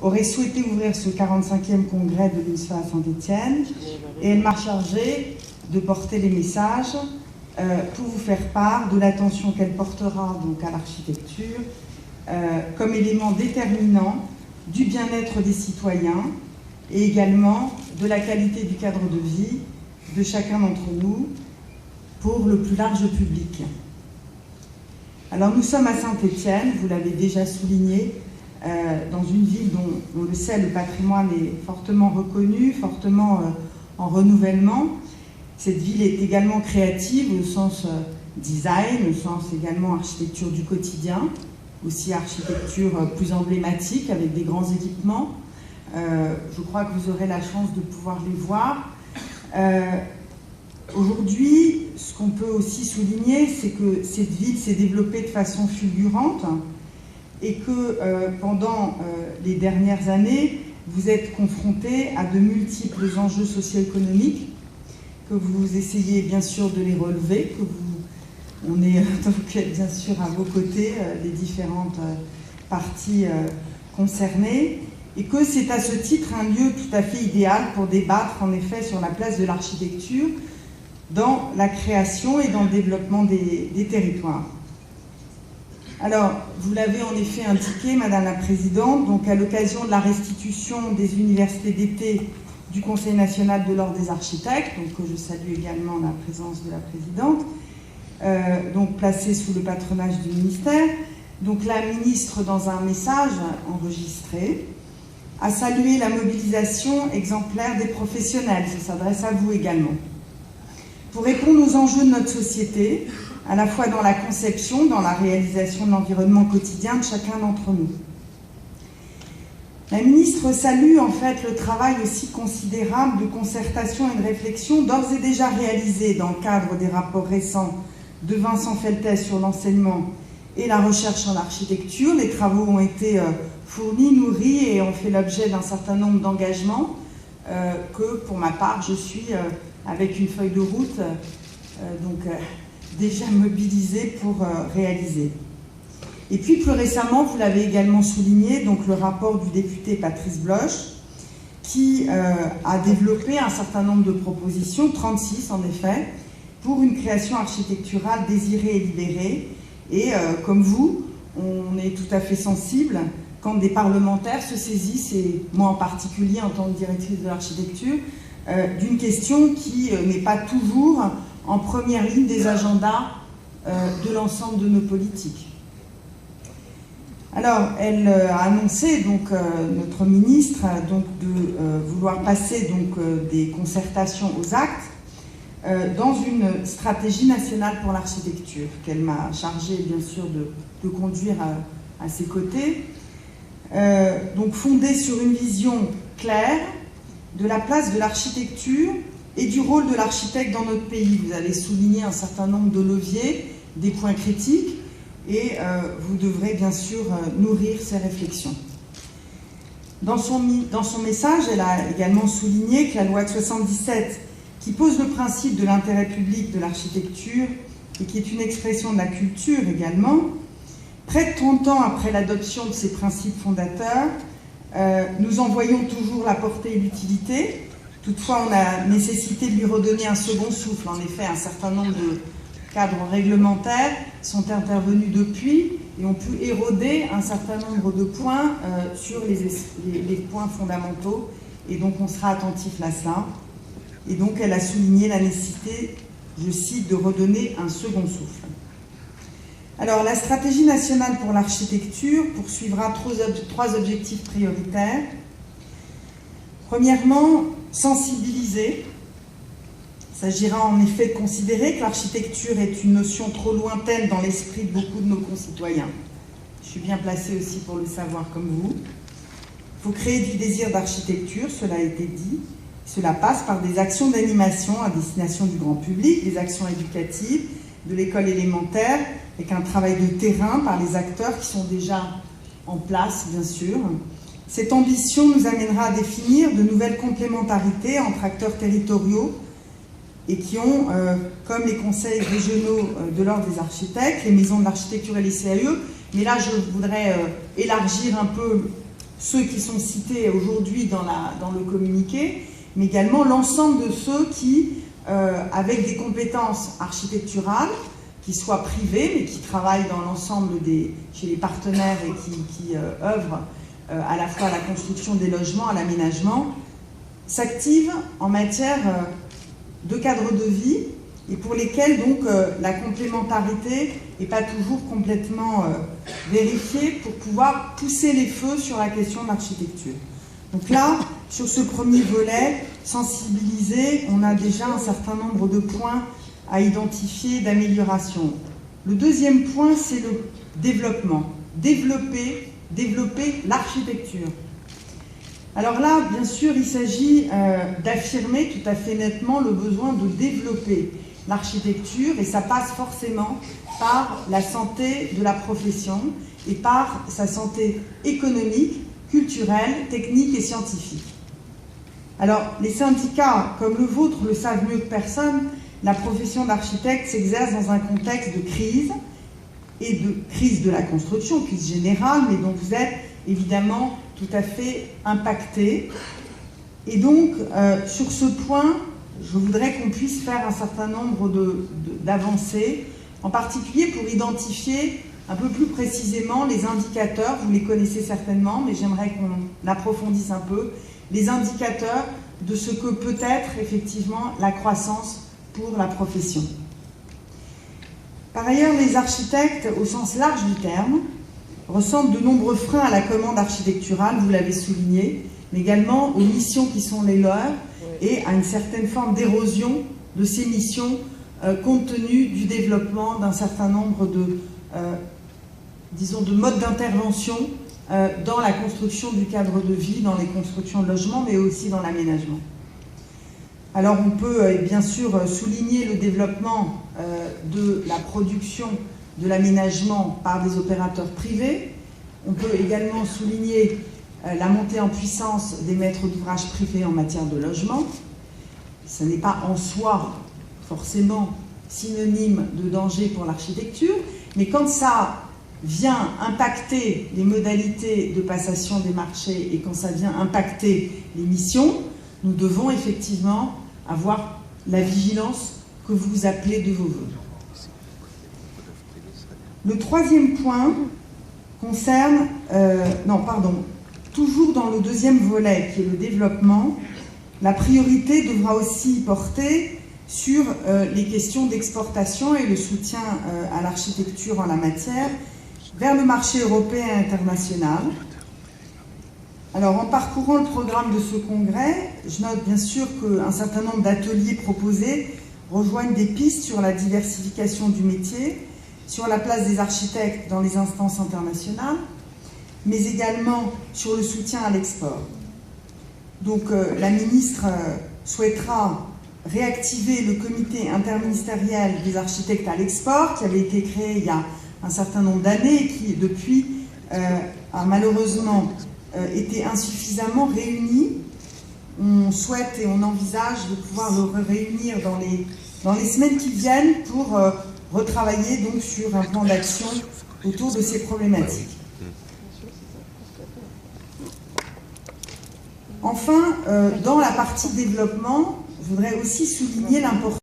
aurait souhaité ouvrir ce 45e congrès de l'UNSFA à Saint-Étienne et elle m'a chargé de porter les messages pour vous faire part de l'attention qu'elle portera donc à l'architecture comme élément déterminant du bien-être des citoyens et également de la qualité du cadre de vie de chacun d'entre nous pour le plus large public. Alors nous sommes à Saint-Étienne, vous l'avez déjà souligné, dans une ville dont, on le sait, le patrimoine est fortement reconnu, fortement en renouvellement. Cette ville est également créative au sens design, au sens également architecture du quotidien, aussi architecture plus emblématique avec des grands équipements. Je crois que vous aurez la chance de pouvoir les voir. Aujourd'hui, ce qu'on peut aussi souligner, c'est que cette ville s'est développée de façon fulgurante et que pendant les dernières années, vous êtes confrontés à de multiples enjeux socio-économiques, que vous essayez bien sûr de les relever, on est donc bien sûr à vos côtés, les différentes parties concernées, et que c'est à ce titre un lieu tout à fait idéal pour débattre en effet sur la place de l'architecture dans la création et dans le développement des territoires. Alors, vous l'avez en effet indiqué, Madame la Présidente, donc à l'occasion de la restitution des universités d'été du Conseil national de l'Ordre des architectes, donc je salue également la présence de la Présidente, donc placée sous le patronage du ministère. Donc la ministre, dans un message enregistré, a salué la mobilisation exemplaire des professionnels, ça s'adresse à vous également, pour répondre aux enjeux de notre société, à la fois dans la conception, dans la réalisation de l'environnement quotidien de chacun d'entre nous. La ministre salue en fait le travail aussi considérable de concertation et de réflexion d'ores et déjà réalisé dans le cadre des rapports récents de Vincent Feltet sur l'enseignement et la recherche en architecture. Les travaux ont été fournis, nourris et ont fait l'objet d'un certain nombre d'engagements que, pour ma part, je suis avec une feuille de route déjà mobilisée pour réaliser. Et puis plus récemment, vous l'avez également souligné, donc le rapport du député Patrice Bloch, qui a développé un certain nombre de propositions, 36 en effet, pour une création architecturale désirée et libérée. Et comme vous, on est tout à fait sensible quand des parlementaires se saisissent, et moi en particulier en tant que directrice de l'architecture, d'une question qui n'est pas toujours en première ligne des agendas de l'ensemble de nos politiques. Alors, elle a annoncé, donc, notre ministre, donc, de vouloir passer donc, des concertations aux actes dans une stratégie nationale pour l'architecture, qu'elle m'a chargée, bien sûr, de conduire à ses côtés, donc fondée sur une vision claire de la place de l'architecture et du rôle de l'architecte dans notre pays. Vous avez souligné un certain nombre de leviers, des points critiques, et vous devrez bien sûr nourrir ces réflexions. Dans son message, elle a également souligné que la loi de 77, qui pose le principe de l'intérêt public de l'architecture et qui est une expression de la culture également, près de 30 ans après l'adoption de ces principes fondateurs, nous en voyons toujours la portée et l'utilité. Toutefois, on a nécessité de lui redonner un second souffle. En effet, un certain nombre de cadres réglementaires sont intervenus depuis et ont pu éroder un certain nombre de points sur les points fondamentaux. Et donc, on sera attentif à cela. Et donc, elle a souligné la nécessité, je cite, de redonner un second souffle. Alors, la stratégie nationale pour l'architecture poursuivra trois objectifs prioritaires. Premièrement, sensibiliser. Il s'agira en effet de considérer que l'architecture est une notion trop lointaine dans l'esprit de beaucoup de nos concitoyens. Je suis bien placée aussi pour le savoir comme vous. Il faut créer du désir d'architecture, cela a été dit. Cela passe par des actions d'animation à destination du grand public, des actions éducatives, de l'école élémentaire, avec un travail de terrain par les acteurs qui sont déjà en place, bien sûr. Cette ambition nous amènera à définir de nouvelles complémentarités entre acteurs territoriaux et qui ont, comme les conseils régionaux de l'Ordre des architectes, les maisons de l'architecture et les CAE, mais là je voudrais élargir un peu ceux qui sont cités aujourd'hui dans le communiqué, mais également l'ensemble de ceux qui, avec des compétences architecturales, qui soient privés, mais qui travaillent dans l'ensemble chez les partenaires et qui œuvrent à la fois à la construction des logements, à l'aménagement, s'activent en matière de cadre de vie et pour lesquels donc la complémentarité n'est pas toujours complètement vérifiée pour pouvoir pousser les feux sur la question de l'architecture. Donc là, sur ce premier volet, sensibiliser, on a déjà un certain nombre de points à identifier d'amélioration. Le deuxième point, c'est le développement. Développer l'architecture. Alors là, bien sûr, il s'agit d'affirmer tout à fait nettement le besoin de développer l'architecture et ça passe forcément par la santé de la profession et par sa santé économique, culturelle, technique et scientifique. Alors, les syndicats comme le vôtre le savent mieux que personne, la profession d'architecte s'exerce dans un contexte de crise, et de crise de la construction, crise générale, mais dont vous êtes évidemment tout à fait impacté. Et donc, sur ce point, je voudrais qu'on puisse faire un certain nombre d'avancées, en particulier pour identifier un peu plus précisément les indicateurs, vous les connaissez certainement, mais j'aimerais qu'on approfondisse un peu, les indicateurs de ce que peut être effectivement la croissance pour la profession. Par ailleurs, les architectes, au sens large du terme, ressentent de nombreux freins à la commande architecturale, vous l'avez souligné, mais également aux missions qui sont les leurs et à une certaine forme d'érosion de ces missions compte tenu du développement d'un certain nombre disons, de modes d'intervention dans la construction du cadre de vie, dans les constructions de logements, mais aussi dans l'aménagement. Alors on peut bien sûr souligner le développement de la production de l'aménagement par des opérateurs privés. On peut également souligner la montée en puissance des maîtres d'ouvrage privés en matière de logement. Ce n'est pas en soi forcément synonyme de danger pour l'architecture, mais quand ça vient impacter les modalités de passation des marchés et quand ça vient impacter les missions, nous devons effectivement avoir la vigilance que vous appelez de vos vœux. Le troisième point concerne, toujours dans le deuxième volet qui est le développement, la priorité devra aussi porter sur les questions d'exportation et le soutien à l'architecture en la matière vers le marché européen et international. Alors, en parcourant le programme de ce congrès, je note bien sûr qu'un certain nombre d'ateliers proposés rejoignent des pistes sur la diversification du métier, sur la place des architectes dans les instances internationales, mais également sur le soutien à l'export. Donc, la ministre souhaitera réactiver le comité interministériel des architectes à l'export, qui avait été créé il y a un certain nombre d'années et qui, depuis, a malheureusement été insuffisamment réuni. On souhaite et on envisage de pouvoir le réunir dans les semaines qui viennent pour retravailler donc sur un plan d'action autour de ces problématiques. Enfin, dans la partie développement, je voudrais aussi souligner l'importance